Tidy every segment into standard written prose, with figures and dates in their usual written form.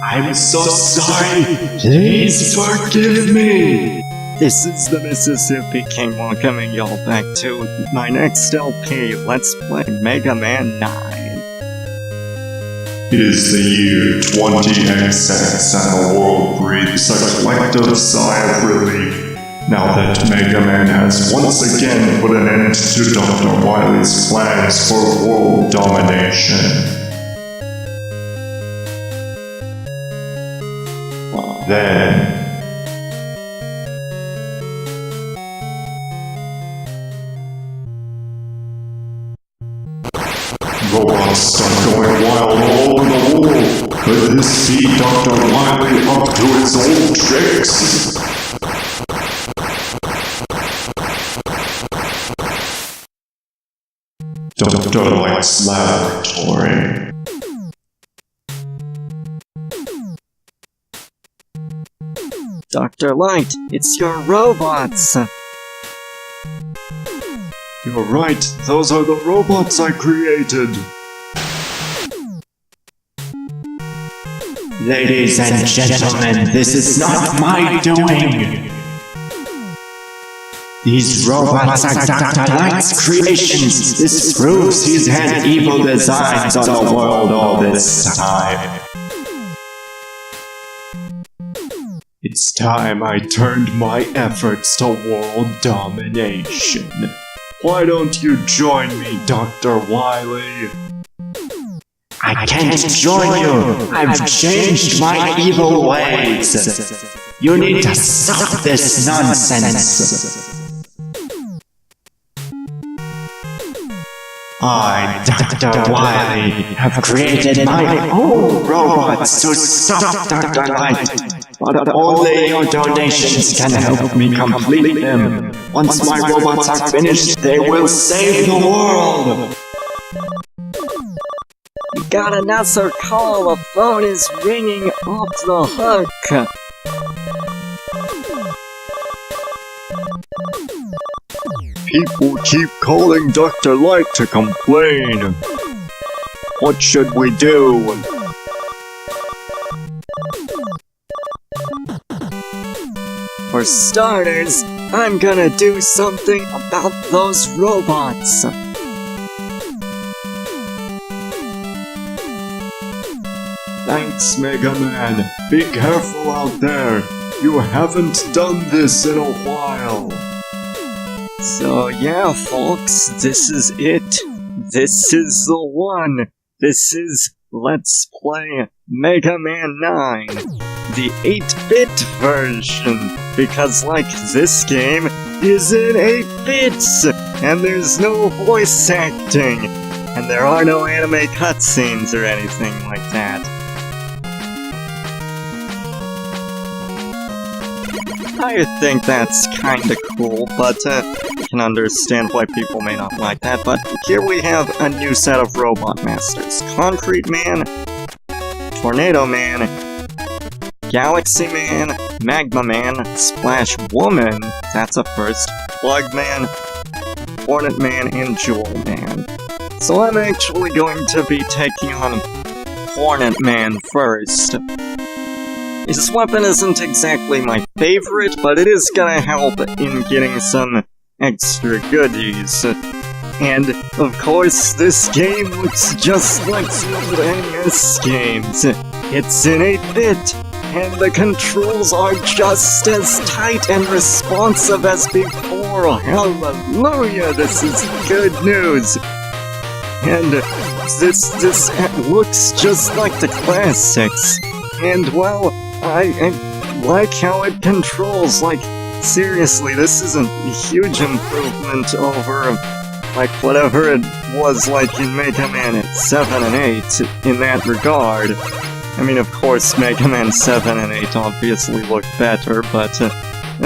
I'm so sorry. Please forgive me. This is the Mississippi King welcoming y'all back to my next LP. Let's play Mega Man 9. It is the year 20XX and the world breathes a collective sigh of relief now that Mega Man has once again put an end to Dr. Wily's plans for world domination. Then, robots start going wild all over the world. Could this be Dr. Wily up to his old tricks? Dr. Light's laboratory. Dr. Light, it's your robots! You're right, those are the robots I created. Ladies and gentlemen, this is not my doing! These robots are Dr. Light's creations! This proves he's had evil designs on the world all this time. It's time I turned my efforts to world domination. Why don't you join me, Dr. Wily? I can't join you! I've changed my evil ways! You need to stop this nonsense! I, Dr. Wily, have created my own robots to stop Dr. Light! But only your donations can help me complete them. Once my robots are finished, they will save the world! You got another call, the phone is ringing off the hook. People keep calling Dr. Light to complain. What should we do? For starters, I'm gonna do something about those robots. Thanks, Mega Man. Be careful out there. You haven't done this in a while. So yeah, folks, this is it. This is the one. This is Let's Play Mega Man 9. The 8-bit version. Because, like, this game is in 8 bits! And there's no voice acting! And there are no anime cutscenes or anything like that. I think that's kinda cool, but I can understand why people may not like that. But here we have a new set of Robot Masters. Concrete Man, Tornado Man, Galaxy Man, Magma Man, Splash Woman, that's a first, Plug Man, Hornet Man, and Jewel Man. So I'm actually going to be taking on Hornet Man first. His weapon isn't exactly my favorite, but it is gonna help in getting some extra goodies. And, of course, this game looks just like the NES games. It's in 8-bit, and the controls are just as tight and responsive as before. Hallelujah, this is good news. And this looks just like the classics. And, well, I like how it controls. Like, seriously, this is a huge improvement over, like, whatever it was like in Mega Man 7 and 8 in that regard. I mean, of course, Mega Man 7 and 8 obviously look better, but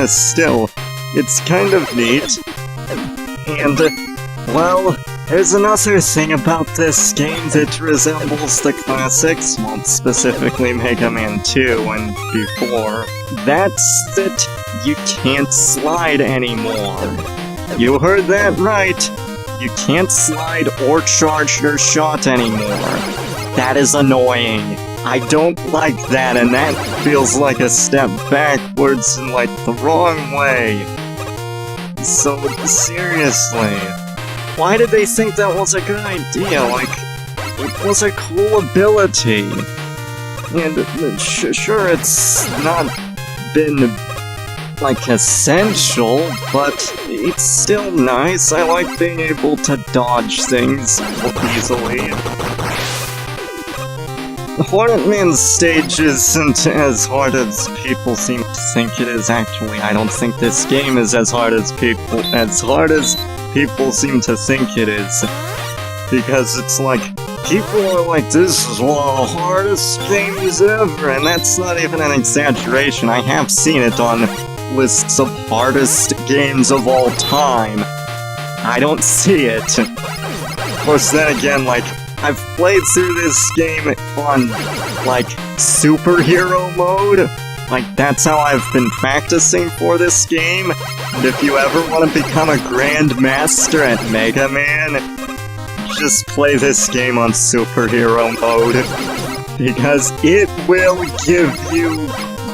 still, it's kind of neat. And, well, there's another thing about this game that resembles the classics, well, specifically Mega Man 2 and before. That's that you can't slide anymore. You heard that right. You can't slide or charge your shot anymore. That is annoying. I don't like that, and that feels like a step backwards in, like, the wrong way. So, seriously, why did they think that was a good idea? Like, it was a cool ability. And sure, it's not been, like, essential, but it's still nice. I like being able to dodge things easily. Hornet Man's stage isn't as hard as people seem to think it is. Actually, I don't think this game is as hard as people seem to think it is. Because it's like, people are like, this is one of the hardest games ever, and that's not even an exaggeration. I have seen it on lists of hardest games of all time. I don't see it. Of course, then again, like, I've played through this game on, like, superhero mode. Like, that's how I've been practicing for this game. And if you ever want to become a Grandmaster at Mega Man, just play this game on superhero mode. Because it will give you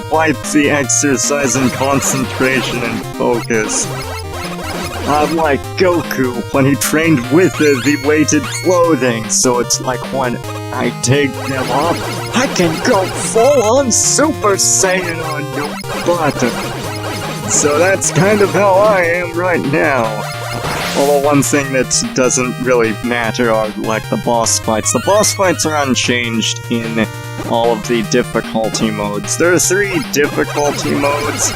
quite the exercise in concentration and focus. Unlike Goku, when he trained with the weighted clothing, so it's like when I take them off, I can go full-on Super Saiyan on your butt. So that's kind of how I am right now. Although one thing that doesn't really matter are, like, the boss fights. The boss fights are unchanged in all of the difficulty modes. There are 3 difficulty modes.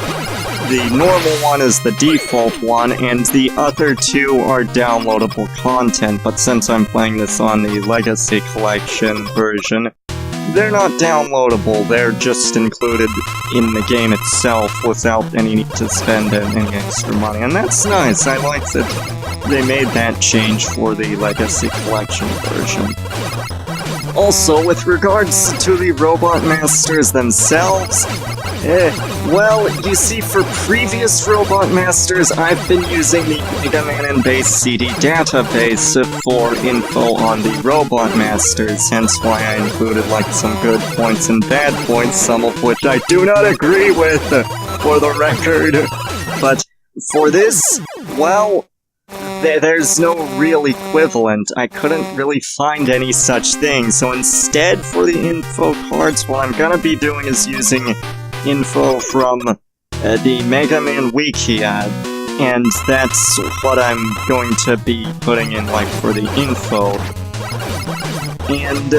The normal one is the default one, and the other 2 are downloadable content, but since I'm playing this on the Legacy Collection version, they're not downloadable, they're just included in the game itself without any need to spend any extra money, and that's nice. I like that they made that change for the Legacy Collection version. Also, with regards to the Robot Masters themselves, well, you see, for previous Robot Masters, I've been using the Mega Man and Base CD database for info on the Robot Masters, hence why I included, like, some good points and bad points, some of which I do not agree with, for the record. But for this, well, there's no real equivalent. I couldn't really find any such thing, so instead, for the info cards, what I'm gonna be doing is using info from the Mega Man Wiki ad, and that's what I'm going to be putting in, like, for the info. And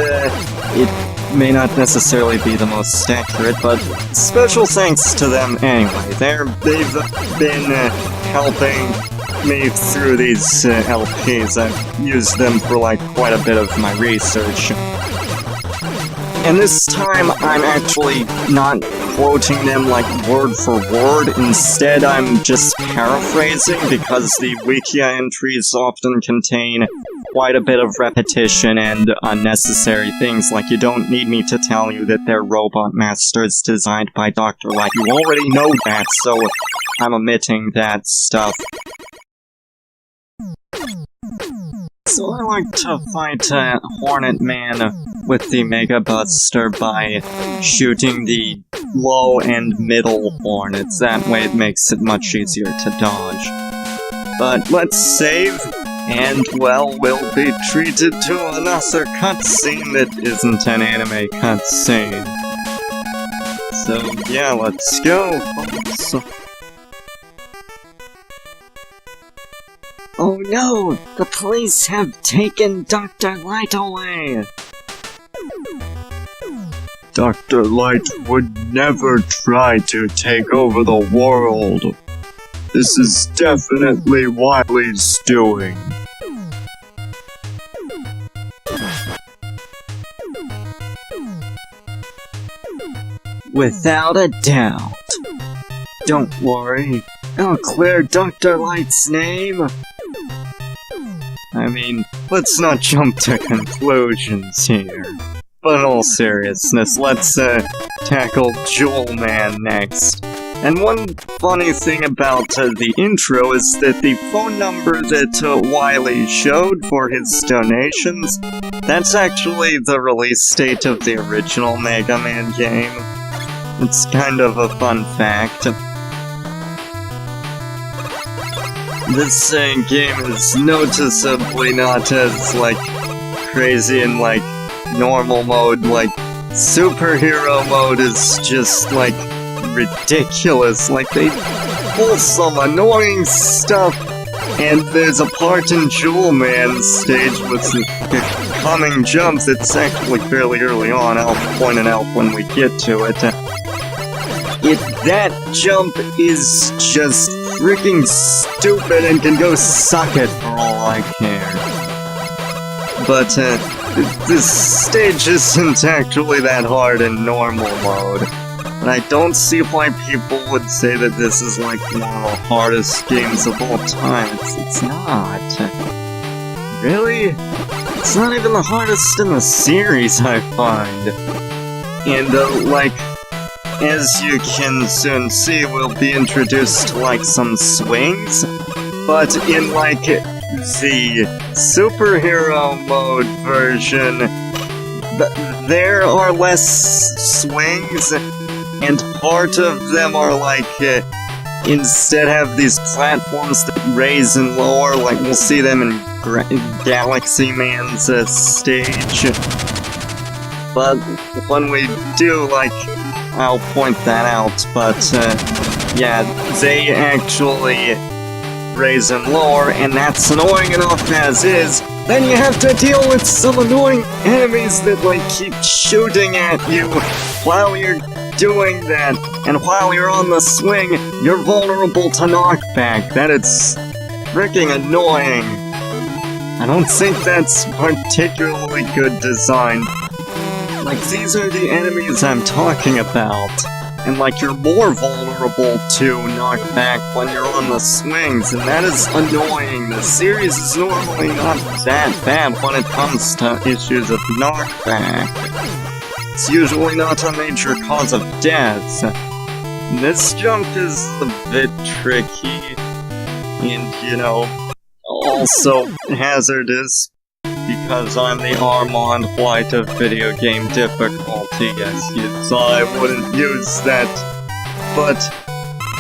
it may not necessarily be the most accurate, but special thanks to them anyway. They've been helping me through these LPs. I've used them for, like, quite a bit of my research. And this time, I'm actually not quoting them, like, word for word. Instead, I'm just paraphrasing, because the Wikia entries often contain quite a bit of repetition and unnecessary things. Like, you don't need me to tell you that they're Robot Masters designed by Dr. Light. You already know that, so I'm omitting that stuff. So I like to fight Hornet Man with the Mega Buster by shooting the low and middle Hornets. That way it makes it much easier to dodge. But let's save, and, well, we'll be treated to another cutscene that isn't an anime cutscene. So, yeah, let's go, folks. Oh no! The police have taken Dr. Light away! Dr. Light would never try to take over the world. This is definitely Wily's doing. Without a doubt. Don't worry, I'll clear Dr. Light's name. I mean, let's not jump to conclusions here. But in all seriousness, let's tackle Jewel Man next. And one funny thing about the intro is that the phone number that Wily showed for his donations, that's actually the release date of the original Mega Man game. It's kind of a fun fact. This game is noticeably not as, like, crazy in, like, normal mode. Like, superhero mode is just, like, ridiculous. Like, they pull some annoying stuff, and there's a part in Jewel Man's stage with the coming jumps. It's actually fairly early on. I'll point it out when we get to it. That jump is just freaking stupid and can go suck it for all I care. But, this stage isn't actually that hard in normal mode. And I don't see why people would say that this is like one of the hardest games of all time. It's not. Really? It's not even the hardest in the series, I find. And, like, as you can soon see, we'll be introduced to, like, some swings. But in, like, the superhero mode version, there are less swings, and part of them are, like, instead have these platforms that raise and lower, like we'll see them in Galaxy Man's stage. But when we do, like, I'll point that out, but, yeah, they actually raise and lower, and that's annoying enough as is. Then you have to deal with some annoying enemies that, like, keep shooting at you while you're doing that, and while you're on the swing, you're vulnerable to knockback. That is freaking annoying. I don't think that's particularly good design. Like, these are the enemies I'm talking about. And, like, you're more vulnerable to knockback when you're on the swings, and that is annoying. The series is normally not that bad when it comes to issues of knockback. It's usually not a major cause of death. This jump is a bit tricky, and, you know, also hazardous, because I'm the Armand White of video game difficulty. Yes, I wouldn't use that. But,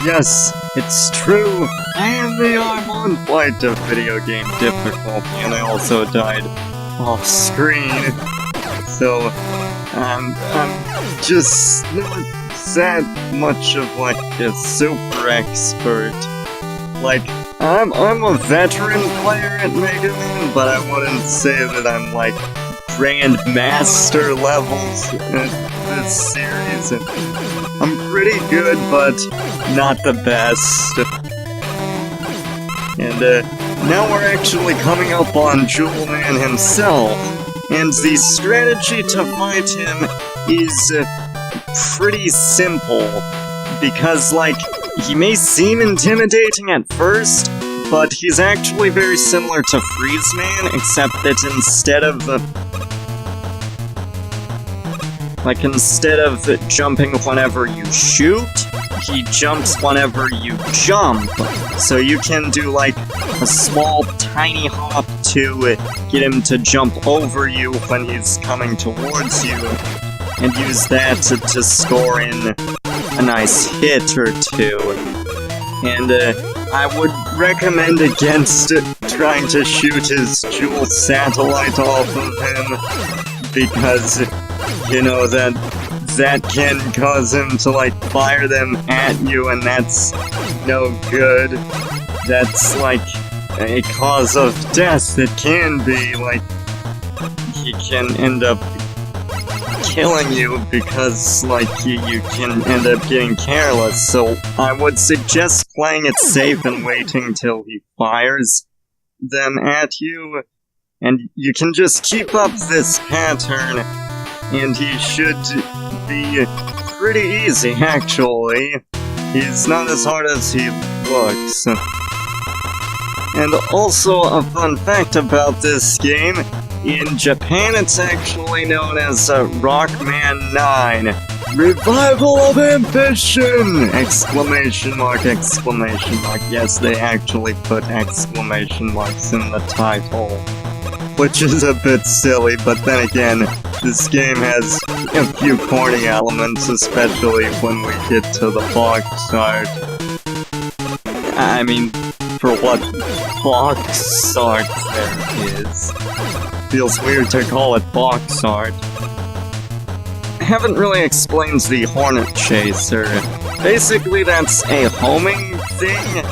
yes, it's true. I am the Armand White of video game difficulty, and I also died off screen. So, I'm just not that much of, like, a super expert. Like, I'm a veteran player at Mega Man, but I wouldn't say that I'm, like, Grandmaster levels in this series. And I'm pretty good, but not the best. And, now we're actually coming up on Jewel Man himself, and the strategy to fight him is pretty simple, because, like, he may seem intimidating at first, but he's actually very similar to Freeze Man, except that instead of jumping whenever you shoot, he jumps whenever you jump. So you can do, like, a small, tiny hop to get him to jump over you when he's coming towards you, and use that to score in a nice hit or two. And, I would recommend against trying to shoot his Jewel satellite off of him, because, you know, that can cause him to, like, fire them at you, and that's no good. That's, like, a cause of death. It can be, like, he can end up killing you because, like, you can end up getting careless. So I would suggest playing it safe and waiting till he fires them at you. And you can just keep up this pattern, and he should be pretty easy, actually. He's not as hard as he looks. And also, a fun fact about this game, in Japan it's actually known as Rockman 9, Revival of ambition! Exclamation mark, exclamation mark. Yes, they actually put exclamation marks in the title. Which is a bit silly, but then again, this game has a few corny elements, especially when we get to the box art. I mean, for what box art there is. Feels weird to call it box art. Haven't really explained the Hornet Chaser. Basically, that's a homing thing.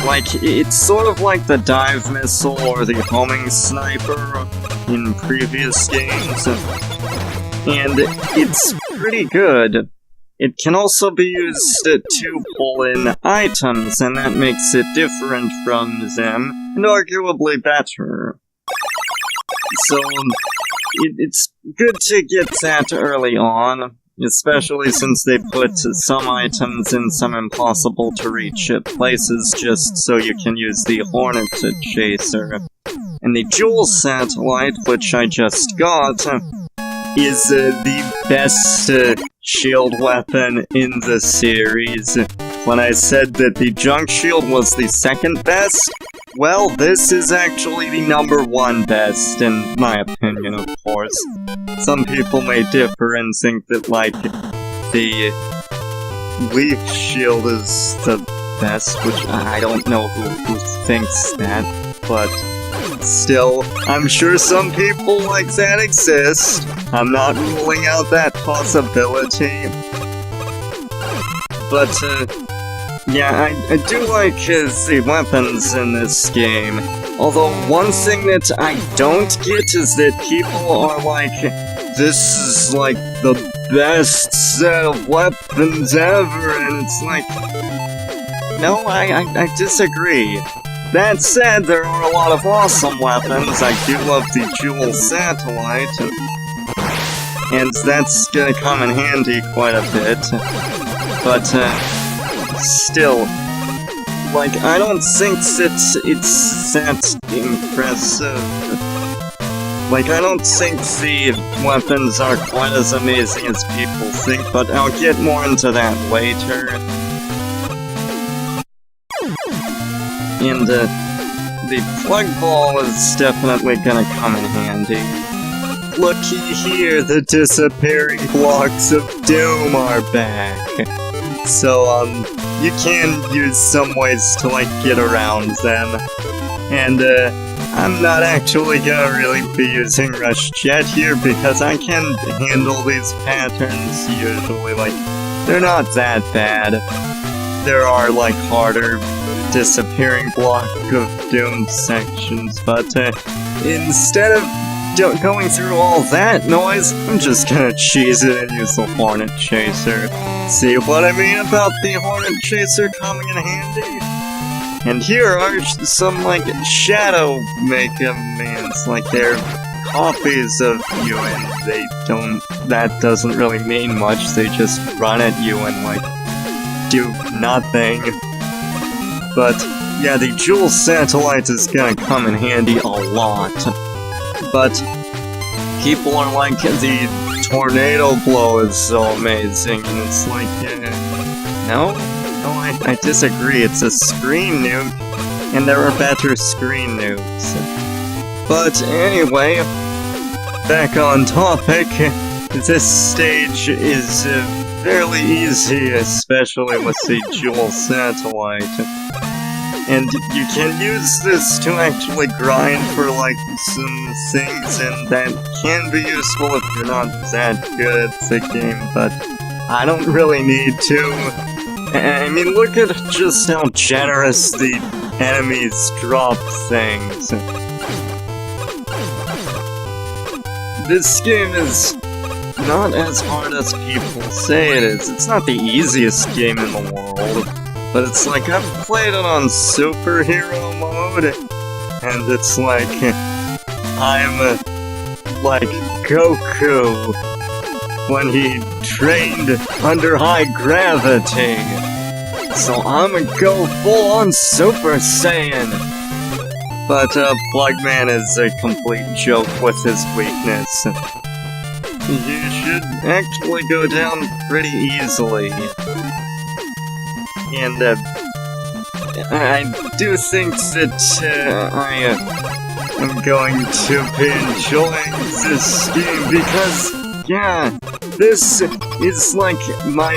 Like, it's sort of like the dive missile or the homing sniper in previous games. And it's pretty good. It can also be used to pull in items, and that makes it different from them, and arguably better. So, it's good to get that early on, especially since they put some items in some impossible-to-reach places just so you can use the Hornet Chaser. And the Jewel Satellite, which I just got, is the best shield weapon in the series. When I said that the Junk Shield was the second best, well, this is actually the #1 best, in my opinion, of course. Some people may differ and think that, like, the Leaf Shield is the best, which I don't know who thinks that, but still, I'm sure some people like that exist. I'm not ruling out that possibility. But, yeah, I do like the weapons in this game. Although, one thing that I don't get is that people are like, this is like the best set of weapons ever, and it's like, no, I disagree. That said, there are a lot of awesome weapons. I do love the Jewel Satellite, and that's gonna come in handy quite a bit. But, still, like, I don't think that it's that impressive. Like, I don't think the weapons are quite as amazing as people think, but I'll get more into that later. And, the plug ball is definitely gonna come in handy. Looky here, the disappearing blocks of doom are back. So, you can use some ways to, like, get around them. And, I'm not actually gonna really be using Rush Jet here because I can handle these patterns usually. Like, they're not that bad. There are, like, harder disappearing block of doom sections, but, instead of going through all that noise, I'm just gonna cheese it and use the Hornet Chaser. See what I mean about the Hornet Chaser coming in handy? And here are some, like, shadow Mega-Mans, like, they're copies of you, and they don't, that doesn't really mean much, they just run at you and, like, do nothing. But, yeah, the Jewel Satellite is gonna come in handy a lot. But people are like, the Tornado Blow is so amazing, and it's like, no, I disagree. It's a screen nuke, and there are better screen nukes. But anyway, back on topic, this stage is fairly easy, especially with the Jewel Satellite. And you can use this to actually grind for, like, some things, and that can be useful if you're not that good at the game, but I don't really need to. I mean, look at just how generous the enemies drop things. This game is not as hard as people say it is. It's not the easiest game in the world. But it's like, I've played it on superhero mode, and it's like, I'm like Goku when he trained under high gravity. So I'm gonna go full on Super Saiyan. But Plugman is a complete joke with his weakness. you should actually go down pretty easily. And, I do think that, I'm going to be enjoying this game because, yeah, this is like my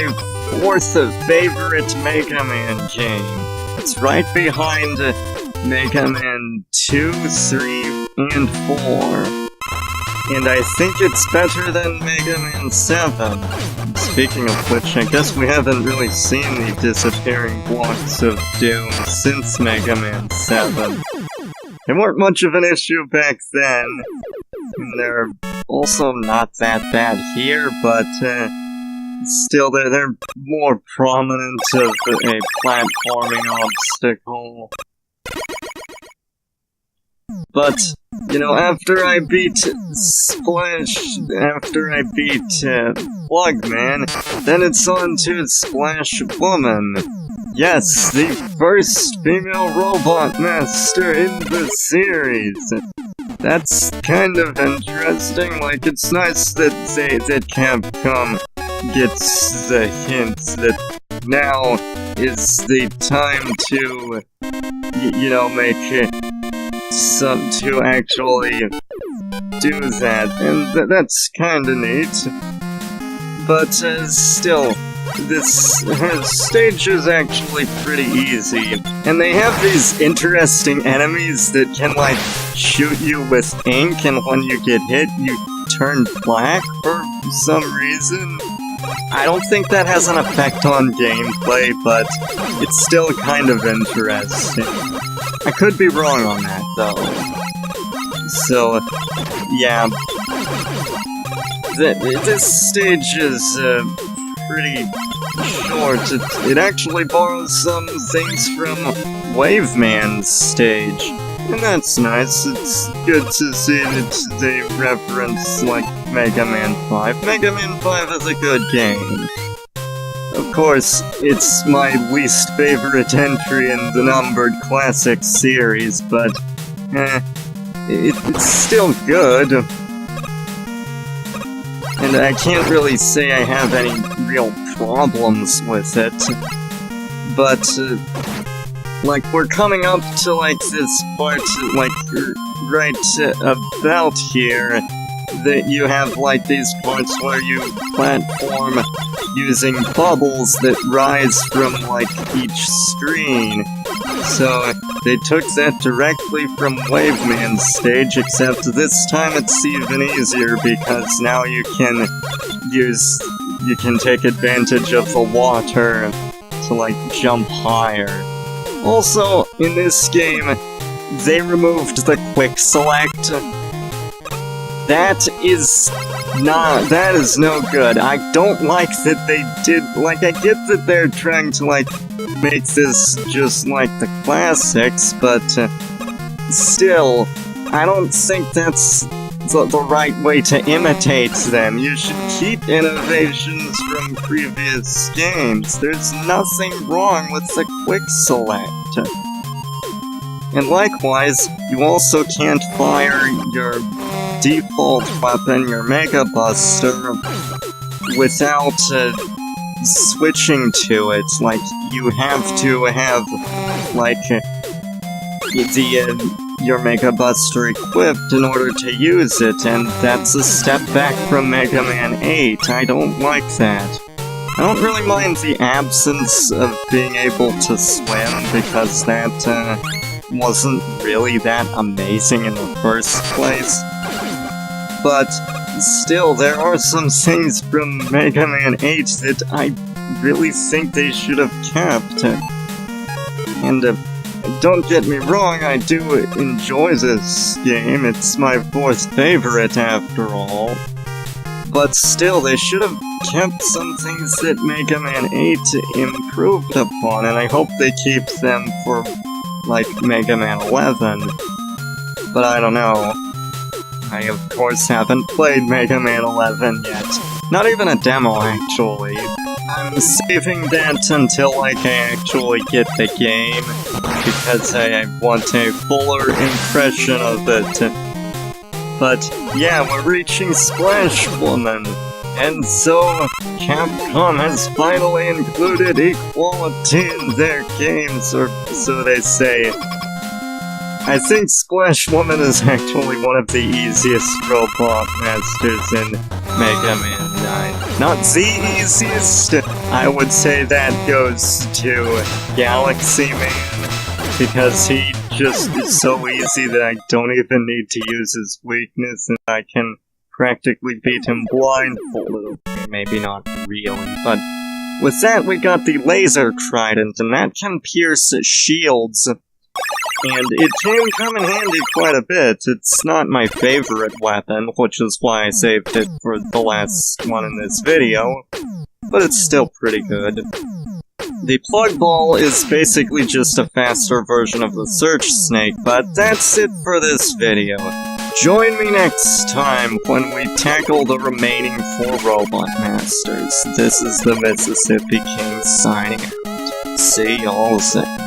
4th favorite Mega Man game. It's right behind Mega Man 2, 3, and 4. And I think it's better than Mega Man 7. Speaking of which, I guess we haven't really seen the disappearing blocks of Doom since Mega Man 7. They weren't much of an issue back then, and they're also not that bad here, but still they're more prominent of a platforming obstacle. But, you know, after I beat Plugman, then it's on to Splash Woman. Yes, the first female robot master in the series. That's kind of interesting. Like, it's nice that Capcom gets the hint that now is the time to, you know, make to actually do that, and that's kinda neat. But still, this stage is actually pretty easy, and they have these interesting enemies that can, like, shoot you with ink, and when you get hit, you turn black for some reason. I don't think that has an effect on gameplay, but it's still kind of interesting. I could be wrong on that, though. So, yeah. This stage is pretty short. It actually borrows some things from Waveman's stage. And that's nice. It's good to see that they reference, like, Mega Man 5. Mega Man 5 is a good game. Of course, it's my least favorite entry in the numbered classic series, but it's still good. And I can't really say I have any real problems with it. But, like, we're coming up to, like, this part, like, right about here, that you have, like, these parts where you platform using bubbles that rise from, like, each screen. So, they took that directly from Waveman's stage, except this time it's even easier because now you can take advantage of the water to, like, jump higher. Also, in this game, they removed the quick select. That is no good. I don't like that they did, like, I get that they're trying to, like, make this just like the classics, but still, I don't think that's the right way to imitate them. You should keep innovations from previous games. There's nothing wrong with the quick select. And likewise, you also can't fire your default weapon, your Mega Buster, without switching to it. Like, you have to have, like, your Mega Buster equipped in order to use it, and that's a step back from Mega Man 8. I don't like that. I don't really mind the absence of being able to swim, because that wasn't really that amazing in the first place. But still, there are some things from Mega Man 8 that I really think they should have kept. And don't get me wrong, I do enjoy this game. It's my 4th favorite after all. But still, they should have kept some things that Mega Man 8 improved upon, and I hope they keep them for, like, Mega Man 11. But I don't know. I, of course, haven't played Mega Man 11 yet. Not even a demo, actually. I'm saving that until, like, I actually get the game, because I want a fuller impression of it. But yeah, we're reaching Splash Woman. And so, Capcom has finally included equality in their games, or so they say. I think Splash Woman is actually one of the easiest robot masters in Mega Man 9. Not the easiest, I would say that goes to Galaxy Man, because he just is so easy that I don't even need to use his weakness, and I can practically beat him blindfolded. Maybe not really, but with that we got the Laser Trident, and that can pierce shields. And it can come in handy quite a bit. It's not my favorite weapon, which is why I saved it for the last one in this video, but it's still pretty good. The Plug Ball is basically just a faster version of the Search Snake, but that's it for this video. Join me next time when we tackle the remaining 4 Robot Masters. This is the Mississippi King signing out. See y'all then.